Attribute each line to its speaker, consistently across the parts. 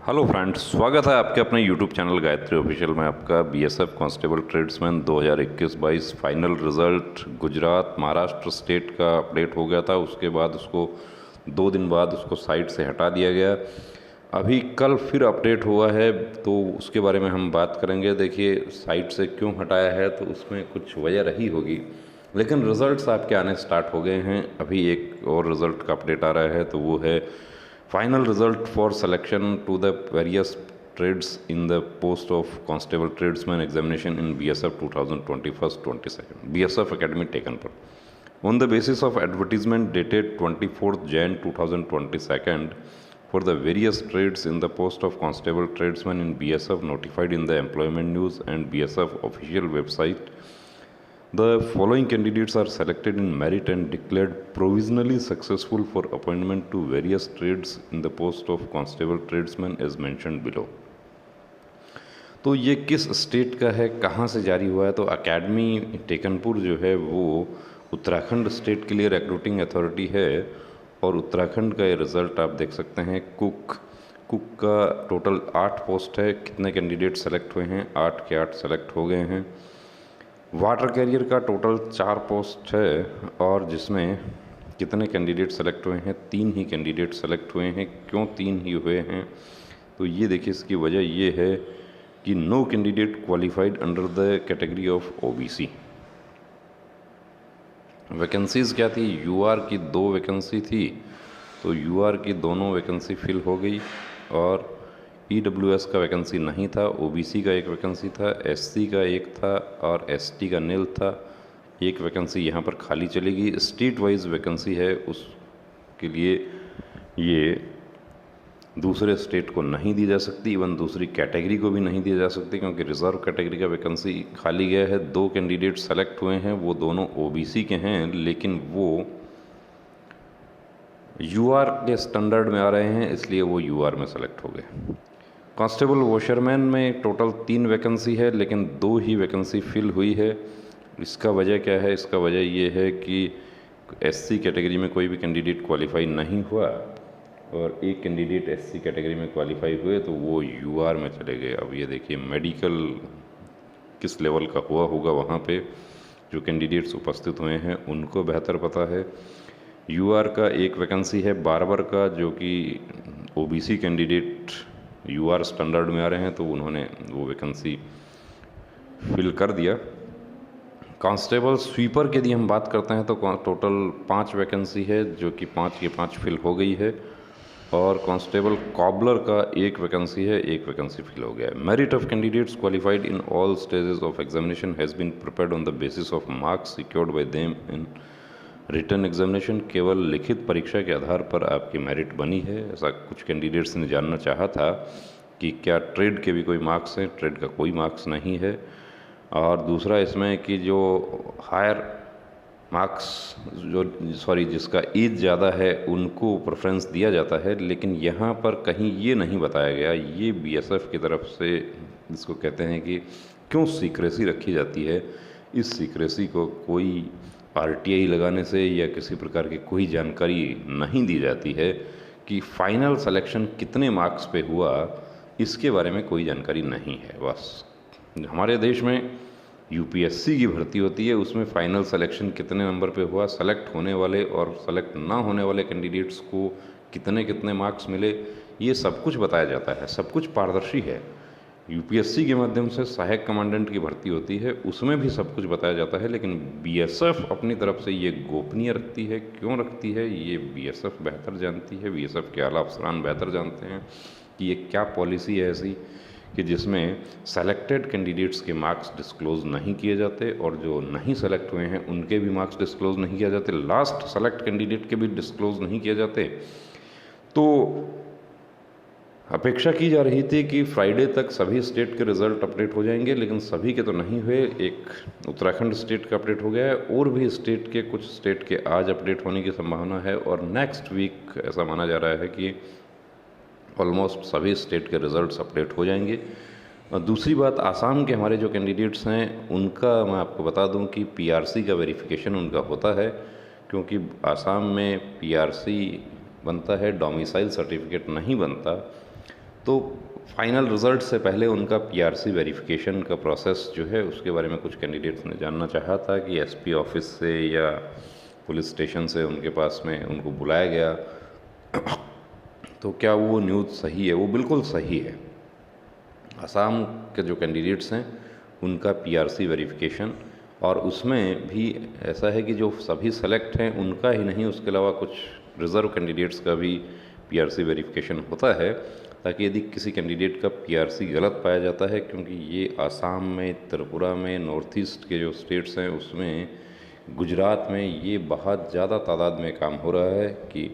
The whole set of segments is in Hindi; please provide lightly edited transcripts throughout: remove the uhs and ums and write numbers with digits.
Speaker 1: हेलो फ्रेंड्स, स्वागत है आपके अपने यूट्यूब चैनल गायत्री ऑफिशियल में। आपका BSF constable tradesman 2021-22 final result Gujarat Maharashtra state का अपडेट हो गया था। उसके बाद उसको 2 दिन बाद उसको साइट से हटा दिया गया। अभी कल फिर अपडेट हुआ है, तो उसके बारे में हम बात करेंगे। देखिए, साइट से क्यों हटाया है तो उसमें कुछ वजह रही होगी, लेकिन रिज़ल्ट्स आपके आने स्टार्ट हो गए हैं। अभी एक और रिज़ल्ट का अपडेट आ रहा है, तो वो है final result for selection to the various trades in the post of constable tradesman examination in BSF 2021-22 BSF Academy taken पर on the basis of advertisement dated 24th Jan 2022 for the various trades in the post of constable tradesman in BSF notified in the employment news and BSF official website. The following candidates are selected in merit and declared provisionally successful for appointment to various trades in the post of constable tradesman as mentioned below. तो ये किस स्टेट का है, कहाँ से जारी हुआ है? तो अकेडमी टेकनपुर जो है वो उत्तराखंड स्टेट के लिए रिक्रूटिंग अथॉरिटी है, और उत्तराखंड का ये रिज़ल्ट आप देख सकते हैं। कुक का टोटल 8 पोस्ट है। कितने कैंडिडेट सेलेक्ट हुए हैं? 8 के 8 सेलेक्ट हो गए हैं। वाटर कैरियर का टोटल 4 पोस्ट है, और जिसमें कितने कैंडिडेट सेलेक्ट हुए हैं? 3 ही कैंडिडेट सेलेक्ट हुए हैं। क्यों 3 ही हुए हैं? तो ये देखिए, इसकी वजह ये है कि no candidate qualified under the category of OBC. Vacancies क्या थी? यूआर की 2 वैकेंसी थी, तो यूआर की दोनों वैकेंसी फिल हो गई, और ईडब्ल्यूएस का वैकेंसी नहीं था। ओबीसी का एक वैकेंसी था, एससी का एक था, और एसटी का नील था। एक वैकेंसी यहाँ पर खाली चलेगी। स्टेट वाइज वैकेंसी है, उसके लिए ये दूसरे स्टेट को नहीं दी जा सकती, इवन दूसरी कैटेगरी को भी नहीं दी जा सकती, क्योंकि रिज़र्व कैटेगरी का वैकेंसी खाली गया है। 2 कैंडिडेट सेलेक्ट हुए हैं, वो दोनों ओबीसी के हैं, लेकिन वो यूआर के स्टैंडर्ड में आ रहे हैं, इसलिए वो यूआर में सेलेक्ट हो गए। कांस्टेबल वॉशरमैन में टोटल 3 वैकेंसी है, लेकिन 2 ही वैकेंसी फिल हुई है। इसका वजह क्या है? इसका वजह ये है कि एससी कैटेगरी में कोई भी कैंडिडेट क्वालिफाई नहीं हुआ, और एक कैंडिडेट एससी कैटेगरी में क्वालिफाई हुए, तो वो यूआर में चले गए। अब ये देखिए, मेडिकल किस लेवल का हुआ होगा वहाँ पे, जो कैंडिडेट्स उपस्थित हुए हैं उनको बेहतर पता है। यूआर का एक वैकेंसी है बार्बर का, जो कि ओबीसी कैंडिडेट यूआर स्टैंडर्ड में आ रहे हैं, तो उन्होंने वो वैकेंसी फिल कर दिया। कांस्टेबल स्वीपर की यदि हम बात करते हैं तो टोटल 5 वैकेंसी है, जो कि 5 के 5 फिल हो गई है। और कांस्टेबल कॉबलर का 1 वैकेंसी है, 1 वैकेंसी फिल हो गया है। Merit of candidates qualified in all stages of examination has been prepared on the basis of marks secured by them in written examination. केवल लिखित परीक्षा के आधार पर आपकी मेरिट बनी है, ऐसा कुछ कैंडिडेट्स ने जानना चाहा था कि क्या ट्रेड के भी कोई मार्क्स हैं। ट्रेड का कोई मार्क्स नहीं है। और दूसरा इसमें कि जो हायर मार्क्स जिसका एज ज़्यादा है उनको प्रेफरेंस दिया जाता है, लेकिन यहाँ पर कहीं ये नहीं बताया गया। ये बीएसएफ की तरफ से जिसको कहते हैं कि क्यों सीक्रेसी रखी जाती है, इस सीक्रेसी को कोई आरटीआई लगाने से या किसी प्रकार की कोई जानकारी नहीं दी जाती है कि फाइनल सिलेक्शन कितने मार्क्स पे हुआ, इसके बारे में कोई जानकारी नहीं है। बस हमारे देश में यूपीएससी की भर्ती होती है, उसमें फाइनल सिलेक्शन कितने नंबर पे हुआ, सेलेक्ट होने वाले और सेलेक्ट ना होने वाले कैंडिडेट्स को कितने कितने मार्क्स मिले, ये सब कुछ बताया जाता है। सब कुछ पारदर्शी है। यूपीएससी के माध्यम से सहायक कमांडेंट की भर्ती होती है, उसमें भी सब कुछ बताया जाता है, लेकिन बीएसएफ अपनी तरफ से ये गोपनीय रखती है। क्यों रखती है, ये बीएसएफ बेहतर जानती है। बीएसएफ के आला अफसरान बेहतर जानते हैं कि ये क्या पॉलिसी है ऐसी कि जिसमें सेलेक्टेड कैंडिडेट्स के मार्क्स डिस्क्लोज़ नहीं किए जाते, और जो नहीं सेलेक्ट हुए हैं उनके भी मार्क्स डिस्क्लोज़ नहीं किए जाते, लास्ट सेलेक्ट कैंडिडेट के भी डिस्क्लोज़ नहीं किए जाते। तो अपेक्षा की जा रही थी कि फ्राइडे तक सभी स्टेट के रिज़ल्ट अपडेट हो जाएंगे, लेकिन सभी के तो नहीं हुए। एक उत्तराखंड स्टेट का अपडेट हो गया है, और भी स्टेट के कुछ स्टेट के आज अपडेट होने की संभावना है, और नेक्स्ट वीक ऐसा माना जा रहा है कि ऑलमोस्ट सभी स्टेट के रिज़ल्ट्स अपडेट हो जाएंगे। और दूसरी बात, आसाम के हमारे जो कैंडिडेट्स हैं उनका मैं आपको बता दूं कि पीआरसी का वेरिफिकेशन उनका होता है, क्योंकि आसाम में पीआरसी बनता है, डोमिसाइल सर्टिफिकेट नहीं बनता। तो फाइनल रिज़ल्ट से पहले उनका पीआरसी वेरिफिकेशन का प्रोसेस जो है उसके बारे में कुछ कैंडिडेट्स ने जानना चाहा था कि एसपी ऑफिस से या पुलिस स्टेशन से उनके पास में उनको बुलाया गया तो क्या वो न्यूज़ सही है? वो बिल्कुल सही है। असम के जो कैंडिडेट्स हैं उनका पीआरसी वेरिफिकेशन, और उसमें भी ऐसा है कि जो सभी सेलेक्ट हैं उनका ही नहीं, उसके अलावा कुछ रिज़र्व कैंडिडेट्स का भी पीआरसी वेरिफिकेशन होता है, ताकि यदि किसी कैंडिडेट का पीआरसी गलत पाया जाता है, क्योंकि ये आसाम में, त्रिपुरा में, नॉर्थ ईस्ट के जो स्टेट्स हैं उसमें, गुजरात में ये बहुत ज़्यादा तादाद में काम हो रहा है कि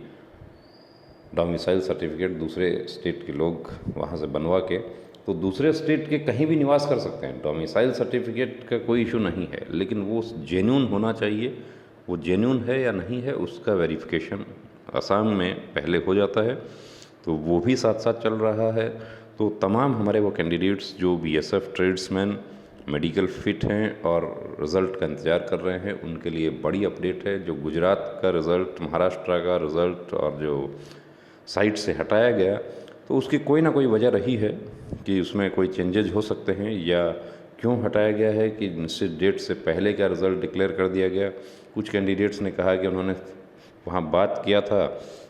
Speaker 1: डोमिसाइल सर्टिफिकेट दूसरे स्टेट के लोग वहाँ से बनवा के तो दूसरे स्टेट के कहीं भी निवास कर सकते हैं। डोमिसाइल सर्टिफिकेट का कोई इशू नहीं है, लेकिन वो जेन्युइन होना चाहिए। वो जेन्युइन है या नहीं है उसका वेरिफिकेशन असम में पहले हो जाता है, तो वो भी साथ साथ चल रहा है। तो तमाम हमारे वो कैंडिडेट्स जो बीएसएफ ट्रेड्समैन मेडिकल फिट हैं और रिज़ल्ट का इंतज़ार कर रहे हैं, उनके लिए बड़ी अपडेट है। जो गुजरात का रिज़ल्ट, महाराष्ट्र का रिज़ल्ट और जो साइट से हटाया गया, तो उसकी कोई ना कोई वजह रही है कि उसमें कोई चेंजेज हो सकते हैं, या क्यों हटाया गया है कि निश्चित डेट से पहले का रिज़ल्ट डिक्लेयर कर दिया गया। कुछ कैंडिडेट्स ने कहा कि उन्होंने वहाँ बात किया था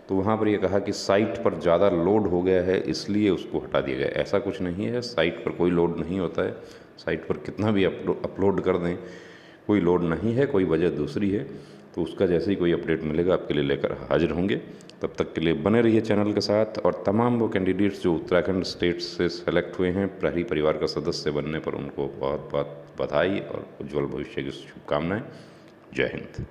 Speaker 1: तो वहाँ पर ये कहा कि साइट पर ज़्यादा लोड हो गया है इसलिए उसको हटा दिया गया। ऐसा कुछ नहीं है, साइट पर कोई लोड नहीं होता है। साइट पर कितना भी अपलोड कर दें, कोई लोड नहीं है, कोई वजह दूसरी है। तो उसका जैसे ही कोई अपडेट मिलेगा आपके लिए लेकर हाजिर होंगे। तब तक के लिए बने रहिए चैनल के साथ। और तमाम वो कैंडिडेट्स जो उत्तराखंड स्टेट से सेलेक्ट हुए हैं, प्रहरी परिवार का सदस्य बनने पर उनको बहुत बहुत बधाई और उज्जवल भविष्य की शुभकामनाएं। जय हिंद।